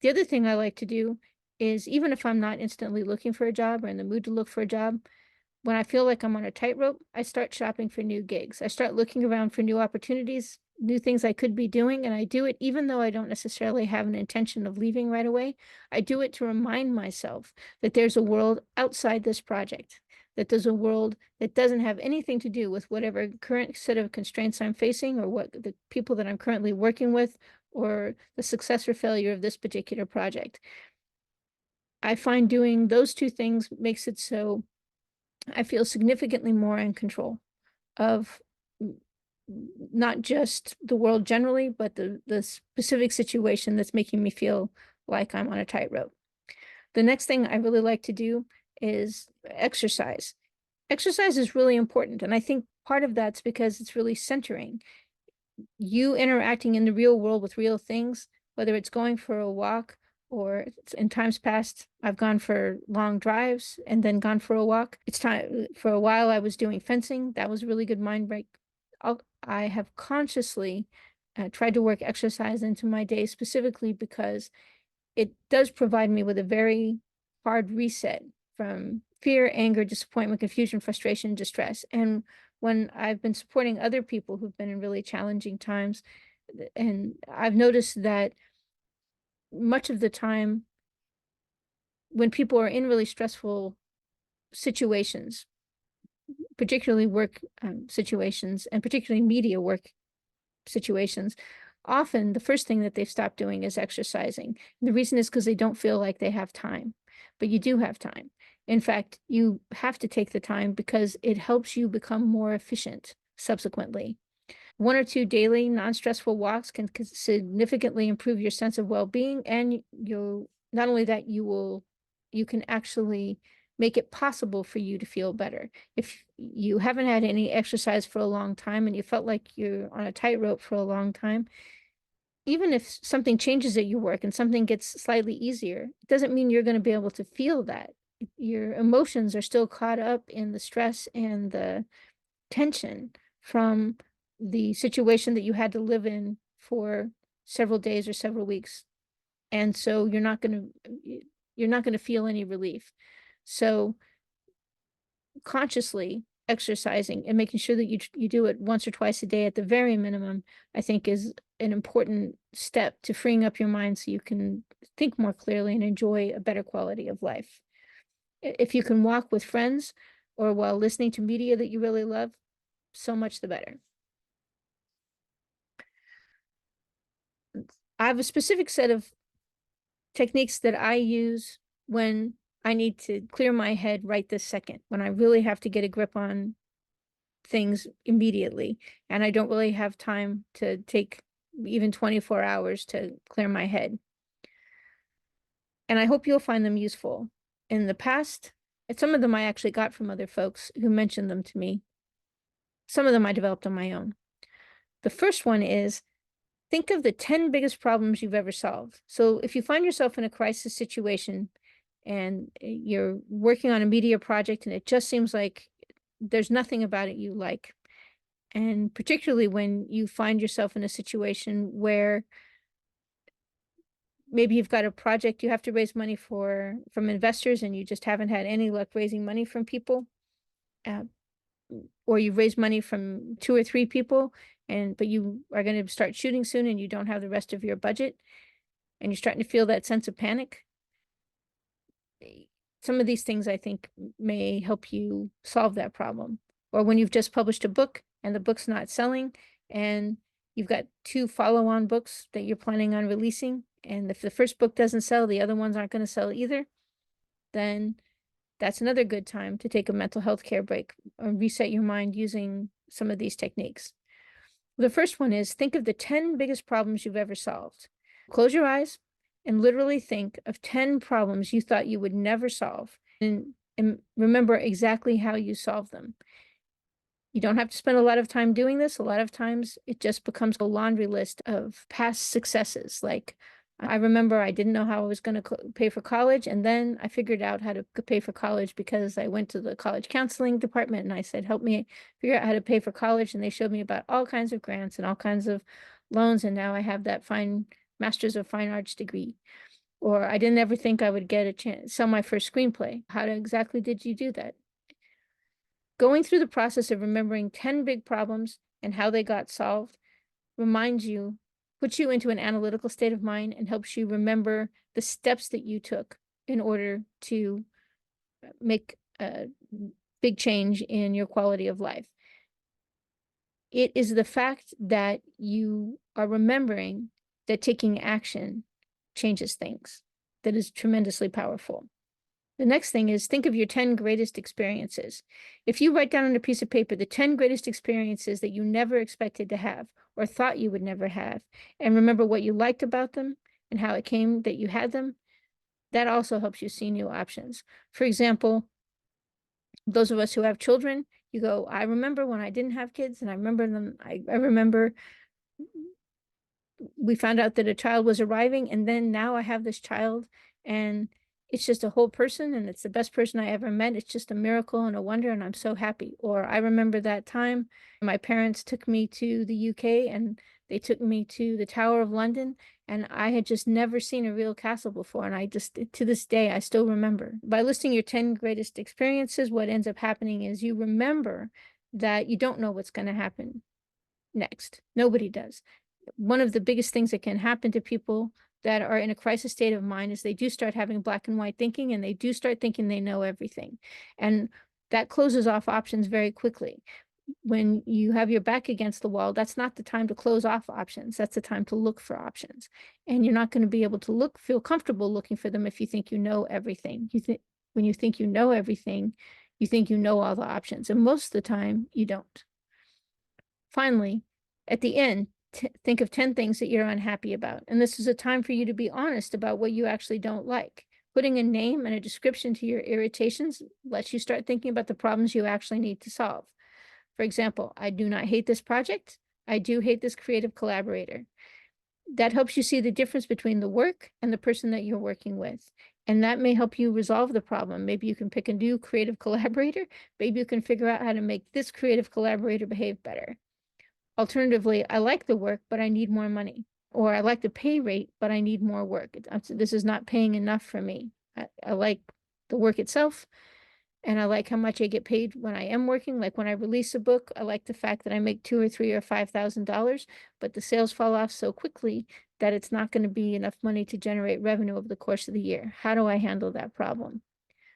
The other thing I like to do is, even if I'm not instantly looking for a job or in the mood to look for a job, when I feel like I'm on a tightrope, I start shopping for new gigs. I start looking around for new opportunities, new things I could be doing, and I do it even though I don't necessarily have an intention of leaving right away. I do it to remind myself that there's a world outside this project, that there's a world that doesn't have anything to do with whatever current set of constraints I'm facing, or what the people that I'm currently working with, or the success or failure of this particular project. I find doing those two things makes it so I feel significantly more in control of not just the world generally, but the specific situation that's making me feel like I'm on a tightrope. The next thing I really like to do is exercise. Exercise is really important, and I think part of that's because it's really centering. You interacting in the real world with real things, whether it's going for a walk, or in times past, I've gone for long drives and then gone for a walk. It's time for a while I was doing fencing. That was a really good mind break. I have consciously tried to work exercise into my day, specifically because it does provide me with a very hard reset from fear, anger, disappointment, confusion, frustration, distress. And when I've been supporting other people who've been in really challenging times, and I've noticed that much of the time when people are in really stressful situations, particularly work situations, and particularly media work situations, often the first thing that they've stopped doing is exercising. And the reason is because they don't feel like they have time, but you do have time. In fact, you have to take the time because it helps you become more efficient subsequently. 1 or 2 daily non-stressful walks can significantly improve your sense of well-being, and you'll not only that, you can actually make it possible for you to feel better. If you haven't had any exercise for a long time and you felt like you're on a tightrope for a long time, even if something changes at your work and something gets slightly easier, it doesn't mean you're going to be able to feel that. Your emotions are still caught up in the stress and the tension from the situation that you had to live in for several days or several weeks. And so you're not going to feel any relief. So consciously exercising and making sure that you do it once or twice a day at the very minimum, I think is an important step to freeing up your mind so you can think more clearly and enjoy a better quality of life. If you can walk with friends or while listening to media that you really love, so much the better. I have a specific set of techniques that I use when I need to clear my head right this second, when I really have to get a grip on things immediately, and I don't really have time to take even 24 hours to clear my head. And I hope you'll find them useful. In the past, and some of them I actually got from other folks who mentioned them to me. Some of them I developed on my own. The first one is think of the 10 biggest problems you've ever solved. So if you find yourself in a crisis situation and you're working on a media project and it just seems like there's nothing about it you like, and particularly when you find yourself in a situation where maybe you've got a project you have to raise money for from investors and you just haven't had any luck raising money from people, uh, or you've raised money from 2 or 3 people, but you are going to start shooting soon and you don't have the rest of your budget and you're starting to feel that sense of panic. Some of these things I think may help you solve that problem. Or when you've just published a book and the book's not selling and you've got 2 follow-on books that you're planning on releasing, and if the first book doesn't sell, the other ones aren't going to sell either, then that's another good time to take a mental health care break or reset your mind using some of these techniques. The first one is think of the 10 biggest problems you've ever solved. Close your eyes and literally think of 10 problems you thought you would never solve, and remember exactly how you solved them. You don't have to spend a lot of time doing this. A lot of times it just becomes a laundry list of past successes. Like, I remember I didn't know how I was going to pay for college, and then I figured out how to pay for college because I went to the college counseling department and I said, help me figure out how to pay for college. And they showed me about all kinds of grants and all kinds of loans. And now I have that fine Master's of Fine Arts degree. Or I didn't ever think I would get a chance, sell my first screenplay. How exactly did you do that? Going through the process of remembering 10 big problems and how they got solved reminds you, puts you into an analytical state of mind and helps you remember the steps that you took in order to make a big change in your quality of life. It is the fact that you are remembering that taking action changes things that is tremendously powerful. The next thing is think of your 10 greatest experiences. If you write down on a piece of paper the 10 greatest experiences that you never expected to have or thought you would never have, and remember what you liked about them and how it came that you had them, that also helps you see new options. For example, those of us who have children, you go, I remember when I didn't have kids, and I remember them, I remember we found out that a child was arriving, and then now I have this child, and it's just a whole person, and it's the best person I ever met. It's just a miracle and a wonder, and I'm so happy. Or I remember that time my parents took me to the UK and they took me to the Tower of London, and I had just never seen a real castle before, and I just, to this day, I still remember. By listing your 10 greatest experiences, what ends up happening is you remember that you don't know what's going to happen next. Nobody does. One of the biggest things that can happen to people that are in a crisis state of mind is they do start having black and white thinking, and they do start thinking they know everything. And that closes off options very quickly. When you have your back against the wall, that's not the time to close off options. That's the time to look for options. And you're not going to be able to feel comfortable looking for them if you think you know everything. When you think you know everything, you think you know all the options. And most of the time, you don't. Finally, at the end, think of 10 things that you're unhappy about. And this is a time for you to be honest about what you actually don't like. Putting a name and a description to your irritations lets you start thinking about the problems you actually need to solve. For example, I do not hate this project. I do hate this creative collaborator. That helps you see the difference between the work and the person that you're working with. And that may help you resolve the problem. Maybe you can pick a new creative collaborator. Maybe you can figure out how to make this creative collaborator behave better. Alternatively, I like the work, but I need more money. Or I like the pay rate, but I need more work. This is not paying enough for me. I like the work itself, and I like how much I get paid when I am working. Like when I release a book, I like the fact that I make $2,000 or $3,000 or $5,000, but the sales fall off so quickly that it's not going to be enough money to generate revenue over the course of the year. How do I handle that problem?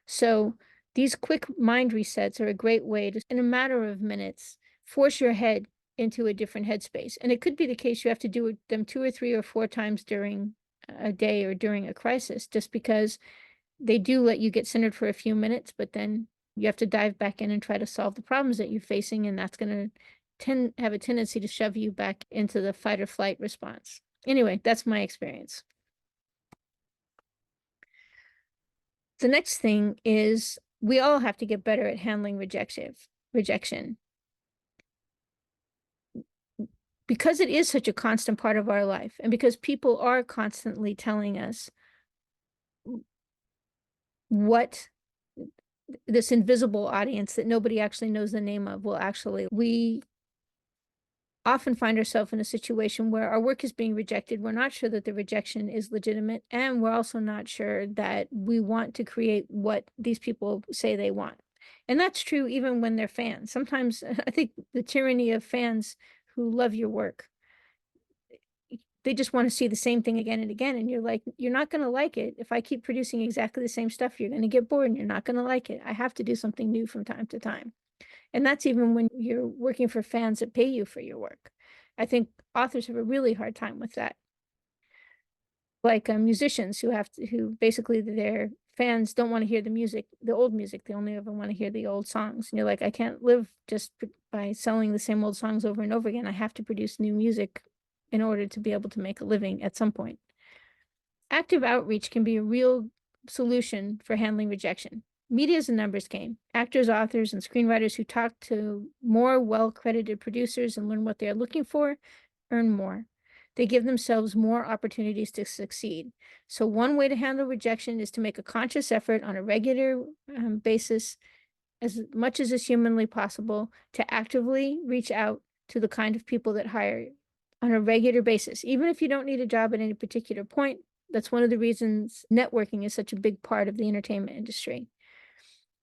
So these quick mind resets are a great way to, in a matter of minutes, force your head into a different headspace. And it could be the case you have to do them 2 or 3 or 4 times during a day or during a crisis, just because they do let you get centered for a few minutes, but then you have to dive back in and try to solve the problems that you're facing. And that's going to have a tendency to shove you back into the fight or flight response. Anyway, that's my experience. The next thing is we all have to get better at handling rejection. Because it is such a constant part of our life, and because people are constantly telling us what this invisible audience that nobody actually knows the name of will actually, we often find ourselves in a situation where our work is being rejected. We're not sure that the rejection is legitimate, and we're also not sure that we want to create what these people say they want. And that's true even when they're fans. Sometimes I think the tyranny of fans who love your work, they just want to see the same thing again and again. And you're like, you're not going to like it. If I keep producing exactly the same stuff, you're going to get bored and you're not going to like it. I have to do something new from time to time. And that's even when you're working for fans that pay you for your work. I think authors have a really hard time with that. Like musicians who basically their fans don't want to hear the old music. They only ever want to hear the old songs. And you're like, I can't live just by selling the same old songs over and over again. I have to produce new music in order to be able to make a living at some point. Active outreach can be a real solution for handling rejection. Media is a numbers game. Actors, authors, and screenwriters who talk to more well-credited producers and learn what they're looking for earn more. They give themselves more opportunities to succeed. So one way to handle rejection is to make a conscious effort on a regular basis, as much as is humanly possible, to actively reach out to the kind of people that hire on a regular basis. Even if you don't need a job at any particular point, that's one of the reasons networking is such a big part of the entertainment industry.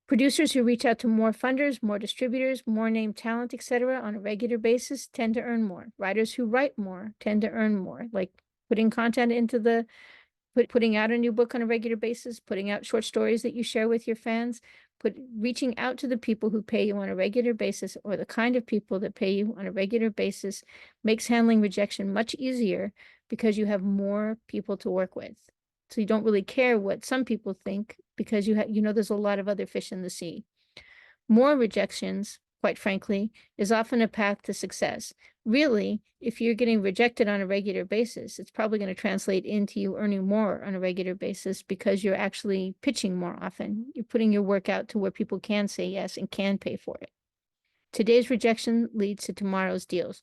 Producers who reach out to more funders, more distributors, more named talent, etc., on a regular basis tend to earn more. Writers who write more tend to earn more, like putting content into putting out a new book on a regular basis, putting out short stories that you share with your fans, reaching out to the people who pay you on a regular basis, or the kind of people that pay you on a regular basis, makes handling rejection much easier because you have more people to work with. So you don't really care what some people think because you know there's a lot of other fish in the sea. More rejections, quite frankly, is often a path to success. Really, if you're getting rejected on a regular basis, it's probably going to translate into you earning more on a regular basis because you're actually pitching more often. You're putting your work out to where people can say yes and can pay for it. Today's rejection leads to tomorrow's deals.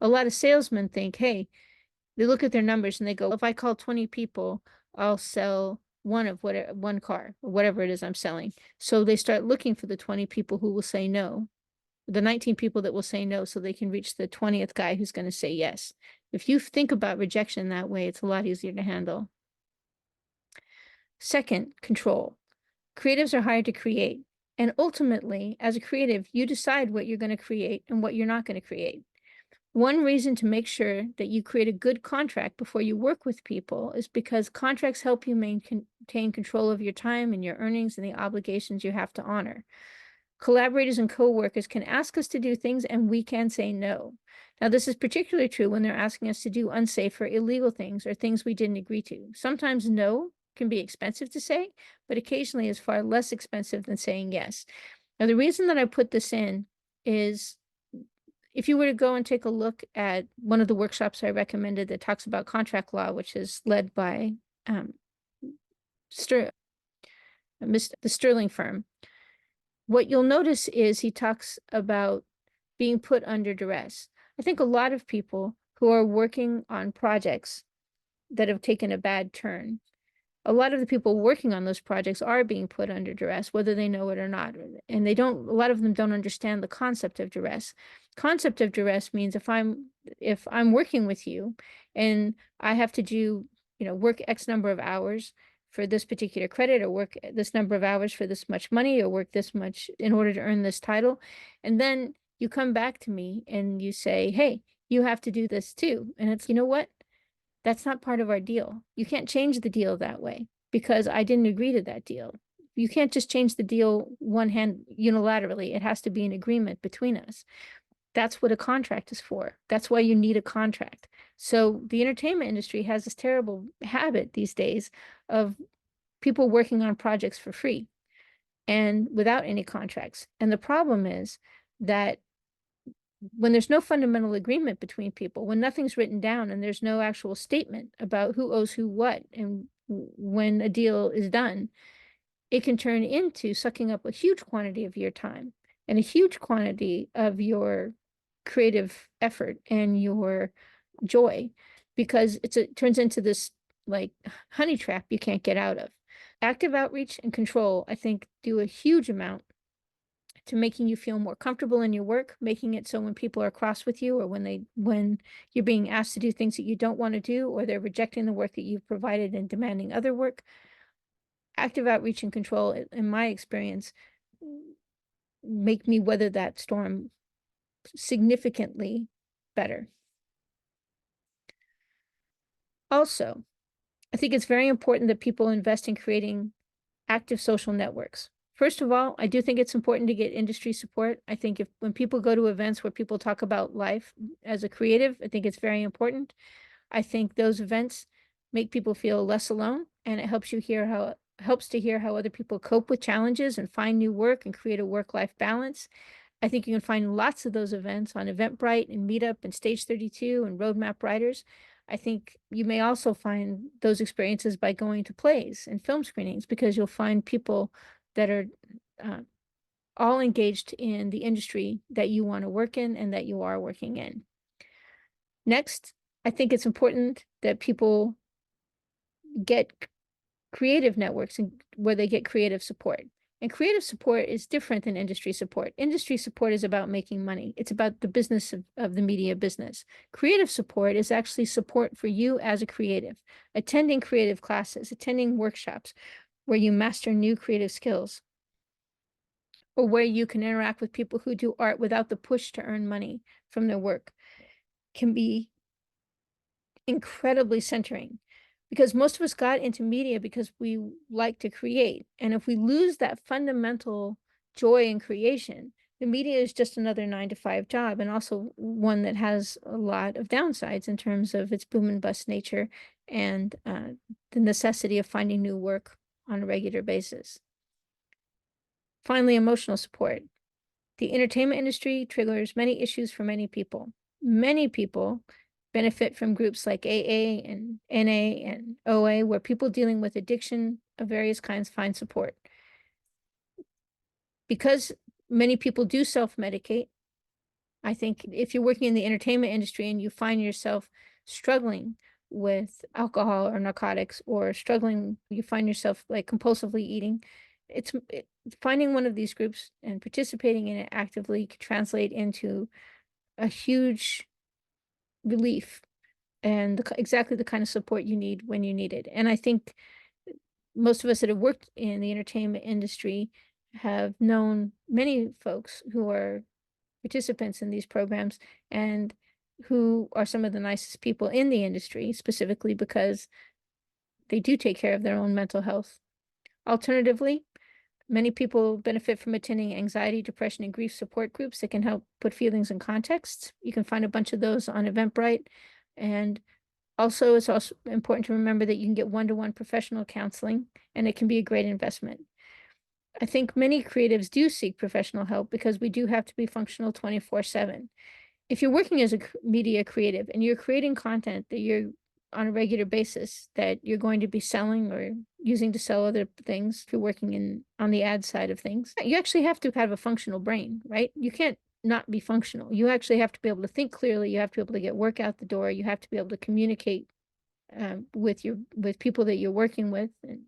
A lot of salesmen think, hey, they look at their numbers and they go, if I call 20 people, I'll sell one car or whatever it is I'm selling. So they start looking for the 20 people who will say no, the 19 people that will say no, so they can reach the 20th guy who's going to say yes. If you think about rejection that way, it's a lot easier to handle. Second, control. Creatives are hired to create. And ultimately, as a creative, you decide what you're going to create and what you're not going to create. One reason to make sure that you create a good contract before you work with people is because contracts help you maintain control of your time and your earnings and the obligations you have to honor. Collaborators and coworkers can ask us to do things and we can say no. Now, this is particularly true when they're asking us to do unsafe or illegal things or things we didn't agree to. Sometimes no can be expensive to say, but occasionally is far less expensive than saying yes. Now, the reason that I put this in is if you were to go and take a look at one of the workshops I recommended that talks about contract law, which is led by um, Ster- the Sterling firm, what you'll notice is he talks about being put under duress. I think a lot of people who are working on projects that have taken a bad turn, a lot of the people working on those projects are being put under duress, whether they know it or not. And a lot of them don't understand the concept of duress. Concept of duress means if I'm working with you and I have to do, work X number of hours for this particular credit, or work this number of hours for this much money, or work this much in order to earn this title. And then you come back to me and you say, hey, you have to do this too. And it's, you know what? That's not part of our deal. You can't change the deal that way because I didn't agree to that deal. You can't just change the deal one hand unilaterally. It has to be an agreement between us. That's what a contract is for. That's why you need a contract. So the entertainment industry has this terrible habit these days of people working on projects for free and without any contracts. And the problem is that when there's no fundamental agreement between people, when nothing's written down and there's no actual statement about who owes who what, and when a deal is done, it can turn into sucking up a huge quantity of your time and a huge quantity of your creative effort and your joy, because it turns into this like honey trap you can't get out of. Active outreach and control, I think, do a huge amount to making you feel more comfortable in your work, making it so when people are cross with you, or when you're being asked to do things that you don't want to do, or they're rejecting the work that you've provided and demanding other work, active outreach and control, in my experience, make me weather that storm significantly better. Also, I think it's very important that people invest in creating active social networks. First of all, I do think it's important to get industry support. I think when people go to events where people talk about life as a creative, I think it's very important. I think those events make people feel less alone, and it helps to hear how other people cope with challenges and find new work and create a work-life balance. I think you can find lots of those events on Eventbrite and Meetup and Stage 32 and Roadmap Writers. I think you may also find those experiences by going to plays and film screenings, because you'll find people that are uh, all engaged in the industry that you want to work in and that you are working in. Next, I think it's important that people get creative networks and where they get creative support. And creative support is different than industry support. Industry support is about making money. It's about the business of the media business. Creative support is actually support for you as a creative, attending creative classes, attending workshops where you master new creative skills, or where you can interact with people who do art without the push to earn money from their work, can be incredibly centering, because most of us got into media because we like to create. And if we lose that fundamental joy in creation, the media is just another 9-to-5 job, and also one that has a lot of downsides in terms of its boom and bust nature and the necessity of finding new work on a regular basis. Finally, emotional support. The entertainment industry triggers many issues for many people. Many people benefit from groups like AA and NA and OA, where people dealing with addiction of various kinds find support. Because many people do self-medicate, I think if you're working in the entertainment industry and you find yourself struggling with alcohol or narcotics, or you find yourself like compulsively eating, finding one of these groups and participating in it actively could translate into a huge relief and exactly the kind of support you need when you need it. And I think most of us that have worked in the entertainment industry have known many folks who are participants in these programs, and who are some of the nicest people in the industry, specifically because they do take care of their own mental health. Alternatively, many people benefit from attending anxiety, depression, and grief support groups that can help put feelings in context. You can find a bunch of those on Eventbrite. And also, it's also important to remember that you can get one-to-one professional counseling, and it can be a great investment. I think many creatives do seek professional help because we do have to be functional 24/7. If you're working as a media creative and you're creating content that you're on a regular basis that you're going to be selling or using to sell other things, if you're working in on the ad side of things, you actually have to have a functional brain, right? You can't not be functional. You actually have to be able to think clearly. You have to be able to get work out the door. You have to be able to communicate with people that you're working with, and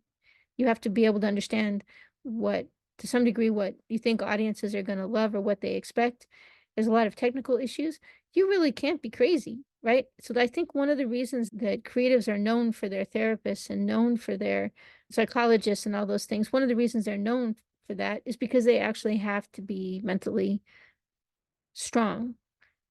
you have to be able to understand what, to some degree, what you think audiences are going to love or what they expect. There's a lot of technical issues. You really can't be crazy, right? So I think one of the reasons that creatives are known for their therapists and known for their psychologists and all those things, one of the reasons they're known for that is because they actually have to be mentally strong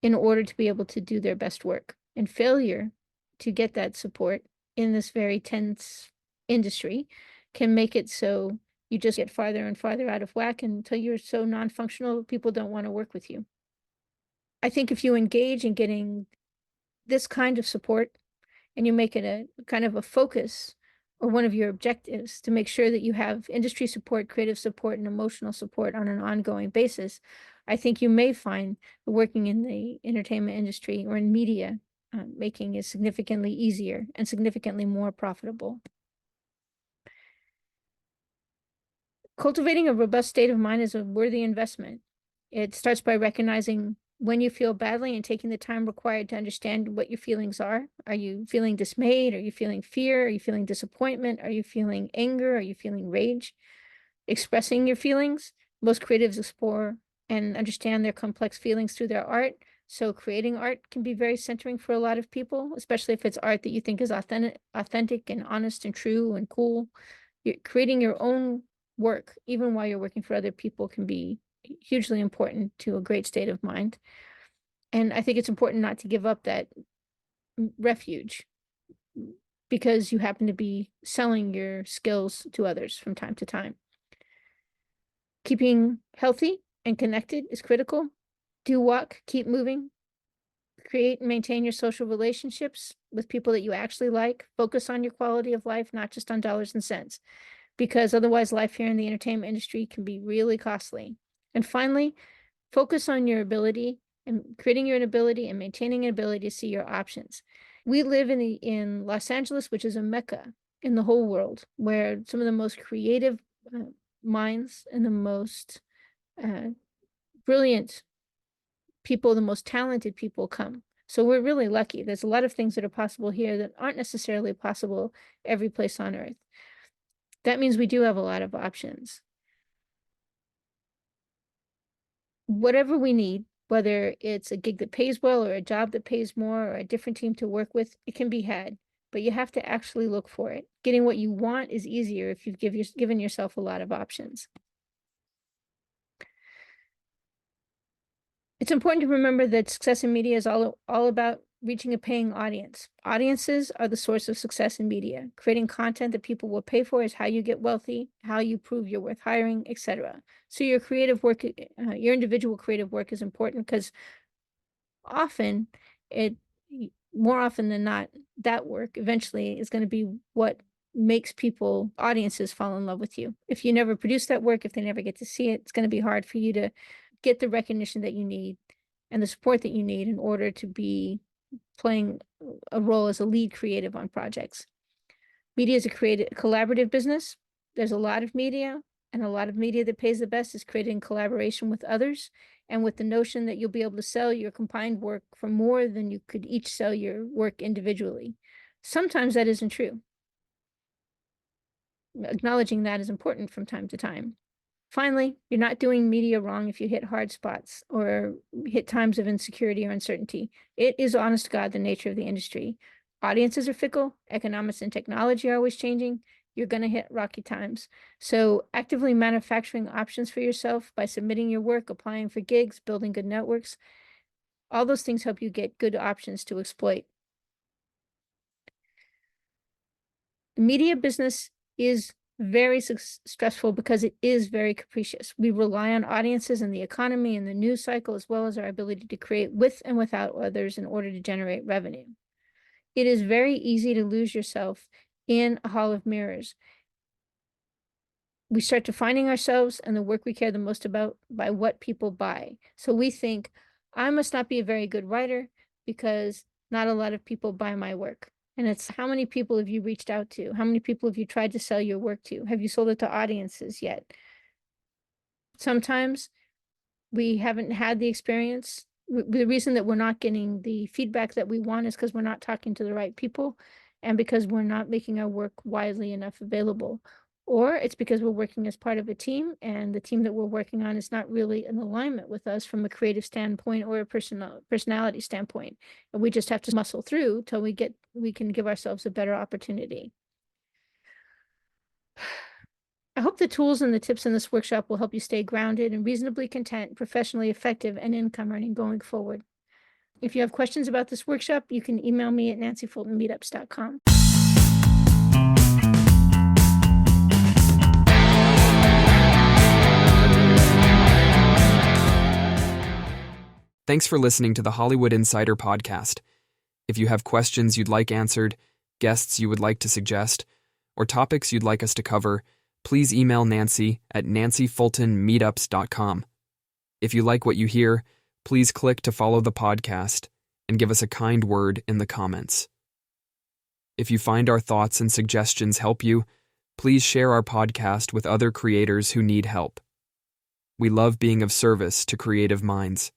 in order to be able to do their best work. And failure to get that support in this very tense industry can make it so you just get farther and farther out of whack until you're so non-functional, people don't want to work with you. I think if you engage in getting this kind of support and you make it a kind of a focus or one of your objectives to make sure that you have industry support, creative support, and emotional support on an ongoing basis, I think you may find that working in the entertainment industry or in media making is significantly easier and significantly more profitable. Cultivating a robust state of mind is a worthy investment. It starts by recognizing when you feel badly and taking the time required to understand what your feelings are. Are you feeling dismayed? Are you feeling fear? Are you feeling disappointment? Are you feeling anger? Are you feeling rage? Expressing your feelings. Most creatives explore and understand their complex feelings through their art. So creating art can be very centering for a lot of people, especially if it's art that you think is authentic and honest and true and cool. Creating your own work, even while you're working for other people, can be hugely important to a great state of mind. And I think it's important not to give up that refuge because you happen to be selling your skills to others from time to time. Keeping healthy and connected is critical. Do walk, keep moving, create and maintain your social relationships with people that you actually like. Focus on your quality of life, not just on dollars and cents, because otherwise life here in the entertainment industry can be really costly. And finally, focus on your ability and creating your ability and maintaining an ability to see your options. We live in Los Angeles, which is a mecca in the whole world, where some of the most creative minds and the most uh, brilliant people, the most talented people come. So we're really lucky. There's a lot of things that are possible here that aren't necessarily possible every place on earth. That means we do have a lot of options. Whatever we need, whether it's a gig that pays well or a job that pays more or a different team to work with, it can be had, but you have to actually look for it. Getting what you want is easier if you've given yourself a lot of options. It's important to remember that success in media is all about reaching a paying audience. Audiences are the source of success in media. Creating content that people will pay for is how you get wealthy, how you prove you're worth hiring, etc. So your creative work, your individual creative work is important because often it, more often than not, that work eventually is going to be what makes audiences fall in love with you. If you never produce that work, if they never get to see it, it's going to be hard for you to get the recognition that you need and the support that you need in order to be playing a role as a lead creative on projects. Media is a collaborative business. There's a lot of media, and a lot of media that pays the best is created in collaboration with others and with the notion that you'll be able to sell your combined work for more than you could each sell your work individually. Sometimes that isn't true. Acknowledging that is important from time to time. Finally, you're not doing media wrong if you hit hard spots or hit times of insecurity or uncertainty. It is, honest to God, the nature of the industry. Audiences are fickle, economics and technology are always changing. You're going to hit rocky times. So actively manufacturing options for yourself by submitting your work, applying for gigs, building good networks, All those things help you get good options to exploit. The media business is very stressful because it is very capricious. We rely on audiences and the economy and the news cycle, as well as our ability to create with and without others in order to generate revenue. It is very easy to lose yourself in a hall of mirrors. We start defining ourselves and the work we care the most about by what people buy. So we think, I must not be a very good writer because not a lot of people buy my work. And it's, how many people have you reached out to? How many people have you tried to sell your work to? Have you sold it to audiences yet? Sometimes we haven't had the experience. The reason that we're not getting the feedback that we want is because we're not talking to the right people and because we're not making our work widely enough available. Or it's because we're working as part of a team and the team that we're working on is not really in alignment with us from a creative standpoint or a personality standpoint. And we just have to muscle through till we can give ourselves a better opportunity. I hope the tools and the tips in this workshop will help you stay grounded and reasonably content, professionally effective, and income earning going forward. If you have questions about this workshop, you can email me at nancyfultonmeetups.com. Thanks for listening to the Hollywood Insider podcast. If you have questions you'd like answered, guests you would like to suggest, or topics you'd like us to cover, please email Nancy at nancyfultonmeetups.com. If you like what you hear, please click to follow the podcast and give us a kind word in the comments. If you find our thoughts and suggestions help you, please share our podcast with other creators who need help. We love being of service to creative minds.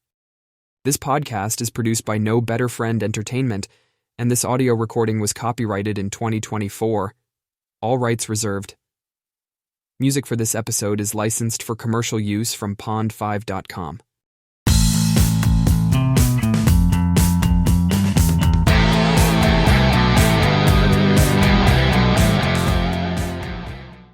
This podcast is produced by No Better Friend Entertainment, and this audio recording was copyrighted in 2024. All rights reserved. Music for this episode is licensed for commercial use from pond5.com.